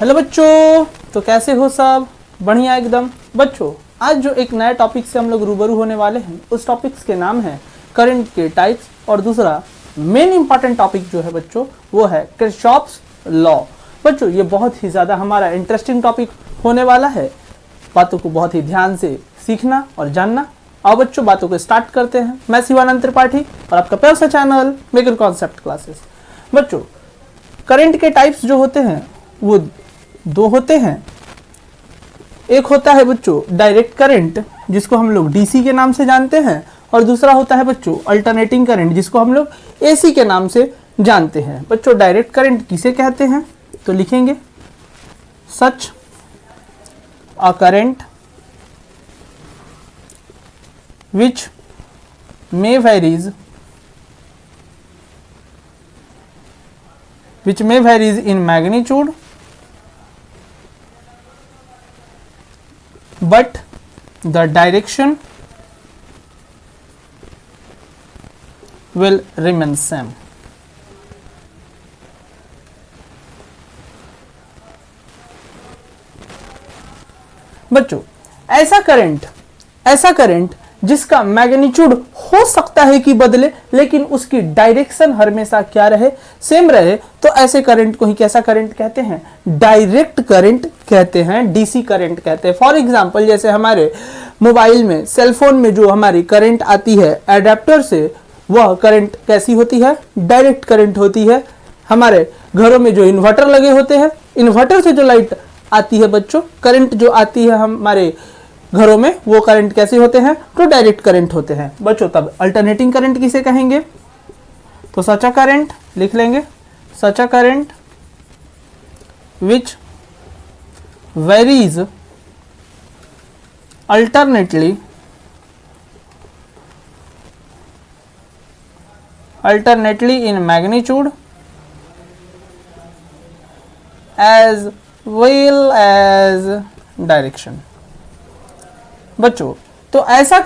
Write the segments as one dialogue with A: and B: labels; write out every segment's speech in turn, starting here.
A: Hello बच्चों, तो कैसे हो सब? बढ़िया एकदम। बच्चों, आज जो एक नया टॉपिक से हम लोग रूबरू होने वाले हैं, उस टॉपिक्स के नाम है करंट के टाइप्स, और दूसरा मेन इंपॉर्टेंट टॉपिक जो है बच्चों वो है किरचॉफ्स लॉ। बच्चों, ये बहुत ही ज़्यादा हमारा इंटरेस्टिंग टॉपिक होने वाला है। बातों को बहुत ही ध्यान से सीखना और जानना। आओ बच्चों, बातों को स्टार्ट करते हैं। मैं शिवानंद त्रिपाठी और आपका प्यार सा चैनल मेकर कॉन्सेप्ट क्लासेस। बच्चों, करंट के टाइप्स जो होते हैं वो दो होते हैं। एक होता है बच्चों डायरेक्ट करंट, जिसको हम लोग डीसी के नाम से जानते हैं, और दूसरा होता है बच्चों अल्टरनेटिंग करंट, जिसको हम लोग एसी के नाम से जानते हैं। बच्चों, डायरेक्ट करंट किसे कहते हैं? तो लिखेंगे such a current which may varies in magnitude but the direction will remain same. बच्चों, ऐसा करंट जिसका मैग्नीट्यूड हो सकता है कि बदले, लेकिन उसकी डायरेक्शन हमेशा क्या रहे? सेम रहे, तो ऐसे करंट को ही कैसा करंट कहते हैं? डायरेक्ट करंट कहते हैं, डीसी करंट कहते हैं। फॉर एग्जांपल, जैसे हमारे मोबाइल में, सेलफोन में जो हमारी करंट आती है एडेप्टर से, वह करंट कैसी होती है? डायरेक्ट करंट होती है। हमारे घरों में जो इन्वर्टर लगे होते हैं, इन्वर्टर से जो लाइट आती है बच्चों, करंट जो आती है हमारे घरों में, वो करंट कैसे होते हैं? तो डायरेक्ट करंट होते हैं। बच्चों, तब अल्टरनेटिंग करंट किसे कहेंगे? तो सच अ करंट लिख लेंगे, such a current which varies alternately in magnitude as well as direction. बच्चों, तो ऐसा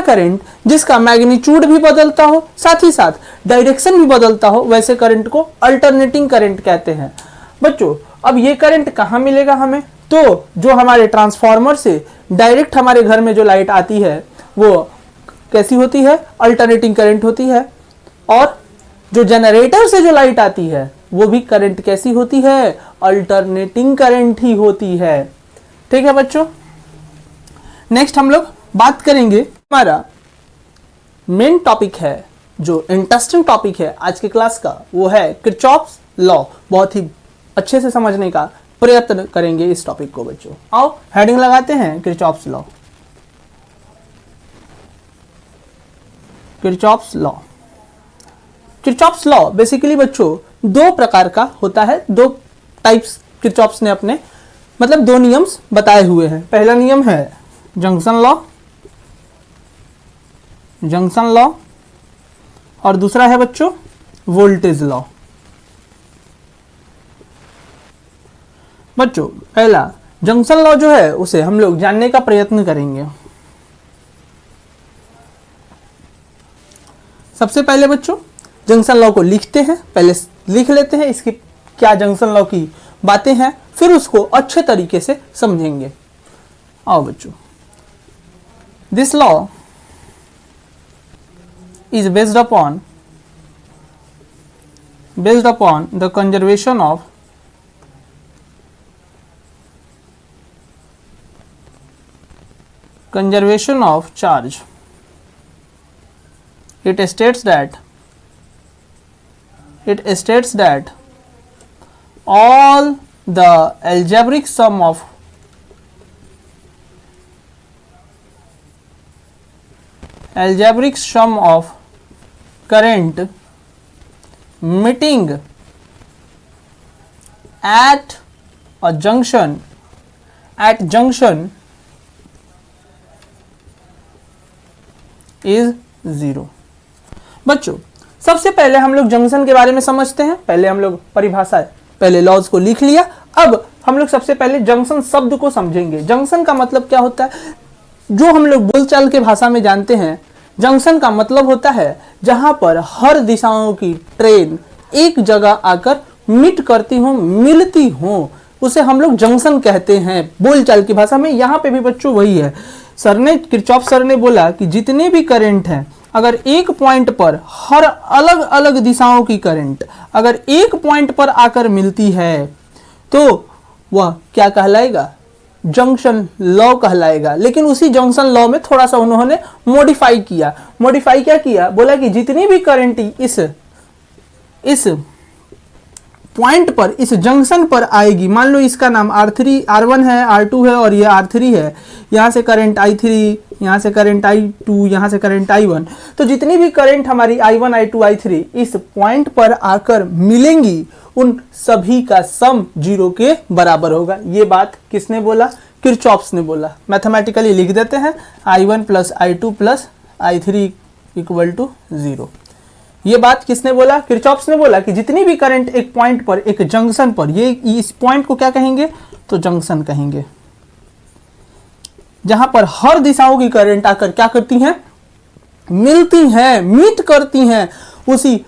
A: करंट जिसका मैग्नीट्यूड भी बदलता हो, साथ ही साथ डायरेक्शन भी बदलता हो, वैसे करंट को अल्टरनेटिंग करंट कहते हैं। बच्चों, अब ये करंट कहाँ मिलेगा हमें? तो जो हमारे ट्रांसफार्मर से डायरेक्ट हमारे घर में जो लाइट आती है, वो कैसी होती है? अल्टरनेटिंग करंट होती है। और जो जनरेटर से जो लाइट आती है, वो भी करंट कैसी होती है? अल्टरनेटिंग करंट ही होती है। ठीक है बच्चों, नेक्स्ट हम लोग बात करेंगे, हमारा मेन टॉपिक है, जो इंटरेस्टिंग टॉपिक है आज के क्लास का, वो है किरचॉफ्स लॉ। बहुत ही अच्छे से समझने का प्रयत्न करेंगे इस टॉपिक को बच्चों। आओ हेडिंग लगाते हैं, Kirchhoff's law. Kirchhoff's law, Kirchhoff's law basically बच्चों दो प्रकार का होता है, दो टाइप्स किरचॉफ्स ने अपने मतलब दो नियम्स बताए हुए हैं। पहला नियम है जंक्शन लॉ, और दूसरा है बच्चों वोल्टेज लॉ। बच्चों, पहला जंक्शन लॉ जो है उसे हम लोग जानने का प्रयत्न करेंगे। सबसे पहले बच्चों जंक्शन लॉ को लिखते हैं, पहले लिख लेते हैं इसकी क्या जंक्शन लॉ की बातें हैं, फिर उसको अच्छे तरीके से समझेंगे। आओ बच्चों, this law is based upon the conservation of charge. It states that all the algebraic sum of current meeting at junction is 0। बच्चों, सबसे पहले हम लोग जंक्शन के बारे में समझते हैं। पहले हम लोग परिभाषा, पहले लॉज को लिख लिया, अब हम लोग सबसे पहले जंक्शन शब्द को समझेंगे। जंक्शन का मतलब क्या होता है? जो हम लोग बोलचाल के भाषा में जानते हैं, जंक्शन का मतलब होता है जहां पर हर दिशाओं की ट्रेन एक जगह आकर मीट करती हो, मिलती हो, उसे हम लोग जंक्शन कहते हैं बोलचाल की भाषा में। यहाँ पे भी बच्चों वही है। किरचॉफ सर ने बोला कि जितने भी करंट हैं, अगर एक पॉइंट पर हर अलग अलग दिशाओं की करंट अगर एक पॉइंट पर आकर मिलती है तो वह क्या कहलाएगा? जंक्शन लॉ कहलाएगा। लेकिन उसी जंक्शन लॉ में थोड़ा सा उन्होंने मॉडिफाई किया। मॉडिफाई क्या किया? बोला कि जितनी भी करंट इस पॉइंट पर, इस जंक्शन पर आएगी, मान लो इसका नाम R1 है, R2 है और ये R3 है, यहाँ से करंट I3, यहाँ से करंट I2, यहाँ से करंट I1, तो जितनी भी करंट हमारी I1, I2, I3 इस पॉइंट पर आकर मिलेंगी, उन सभी का सम 0 के बराबर होगा। ये बात किसने बोला? किरचॉफ ने बोला। मैथमेटिकली लिख देते हैं, I1 plus I2 plus I3 equal to 0। ये बात किसने बोला? किरचॉफ ने बोला कि जितनी भी करंट एक पॉइंट पर, एक जंक्शन पर, ये इस पॉइंट को क्या कहेंगे? तो जंक्शन कहेंगे, जहां पर हर दिशाओं की करंट आकर क्या करती हैं? मिलती हैं, मीट करती हैं, उसी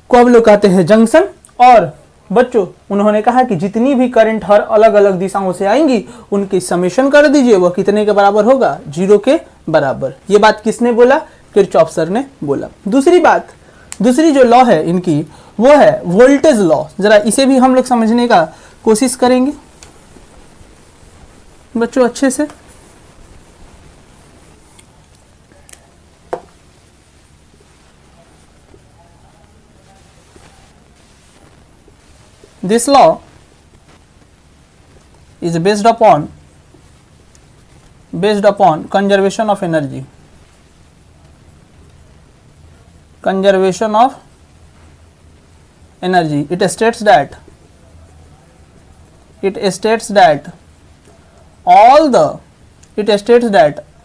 A: को हम लोग कहते हैं जंक्शन। और बच्चों उन्होंने कहा कि जितनी भी करंट हर अलग अलग दिशाओं से आएंगी, उनकी समेशन कर दीजिए, वह कितने के बराबर होगा? 0 के बराबर। ये बात किसने बोला? किरचॉफ सर ने बोला। दूसरी जो लॉ है इनकी, वो है वोल्टेज लॉ। जरा इसे भी हम लोग समझने का कोशिश करेंगे बच्चों अच्छे से। This law is based upon conservation of energy. Conservation of energy. It states that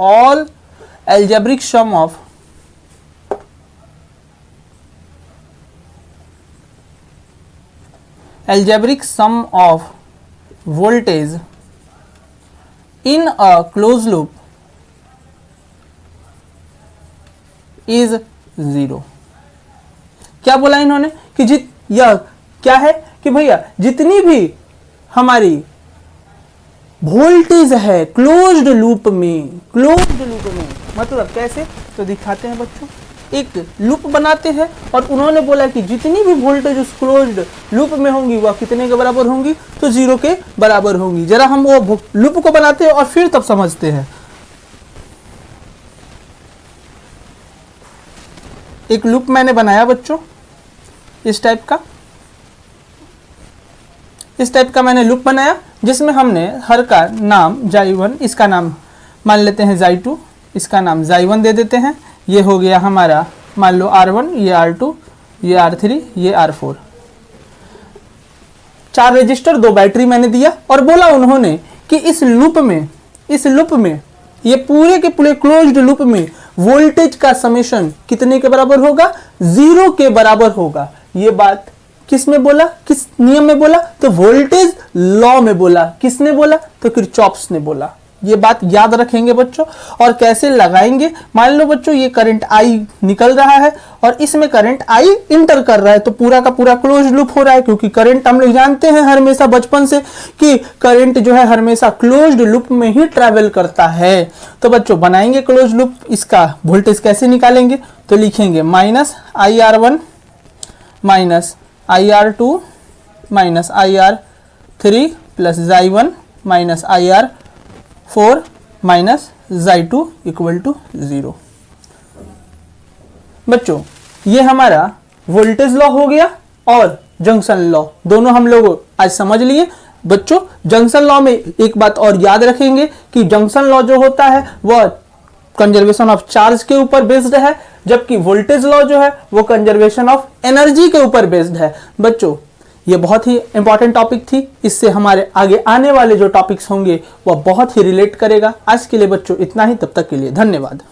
A: all algebraic sum of voltage in a closed loop is 0। क्या बोला इन्होंने कि यह क्या है कि भैया जितनी भी हमारी वोल्टेज है क्लोज्ड लूप में, मतलब कैसे? तो दिखाते हैं बच्चों। एक लूप बनाते हैं और उन्होंने बोला कि जितनी भी वोल्टेज उस क्लोज्ड लूप में होंगी वह कितने के बराबर होंगी? तो 0 के बराबर होंगी। जरा हम वो लूप को बनाते हैं और फिर तब समझते हैं। एक लूप मैंने बनाया बच्चों, इस टाइप का मैंने लूप बनाया, जिसमें हमने हर का नाम Zi1, इसका नाम मान लेते हैं Zi2, इसका नाम Zi1 दे देते हैं। ये हो गया हमारा मान लो R1, ये R2, ये R3, ये R4। 4 रजिस्टर, 2 बैटरी मैंने दिया और बोला उन्होंने कि इस लूप में ये पूरे के पूरे क्लोज्ड लूप में वोल्टेज का समेशन कितने के बराबर होगा? 0 के बराबर होगा। ये बात किस में बोला? किस नियम में बोला? तो वोल्टेज लॉ में बोला। किसने बोला? तो किरचॉफ ने बोला। ये बात याद रखेंगे बच्चों। और कैसे लगाएंगे? मान लो बच्चों ये करंट I निकल रहा है और इसमें करंट I इंटर कर रहा है, तो पूरा का पूरा क्लोज लूप हो रहा है, क्योंकि करंट हम लोग जानते हैं हमेशा बचपन से कि करंट जो है हमेशा क्लोज्ड लूप में ही ट्रेवल करता है। तो बच्चों बनाएंगे क्लोज लूप, इसका वोल्टेज कैसे निकालेंगे? तो लिखेंगे -IR1 -IR2 -IR3 plus Zi1 -IR4 Zi2 equal to 0। बच्चों ये हमारा वोल्टेज लॉ हो गया और जंक्शन लॉ, दोनों हम लोग आज समझ लिए। बच्चों जंक्शन लॉ में एक बात और याद रखेंगे कि जंक्शन लॉ जो होता है वह कंजर्वेशन ऑफ चार्ज के ऊपर बेस्ड है, जबकि वोल्टेज लॉ जो है वो कंजर्वेशन ऑफ एनर्जी के ऊपर बेस्ड है। बच्चों ये बहुत ही इंपॉर्टेंट टॉपिक थी, इससे हमारे आगे आने वाले जो टॉपिक्स होंगे वह बहुत ही रिलेट करेगा। आज के लिए बच्चों इतना ही, तब तक के लिए धन्यवाद।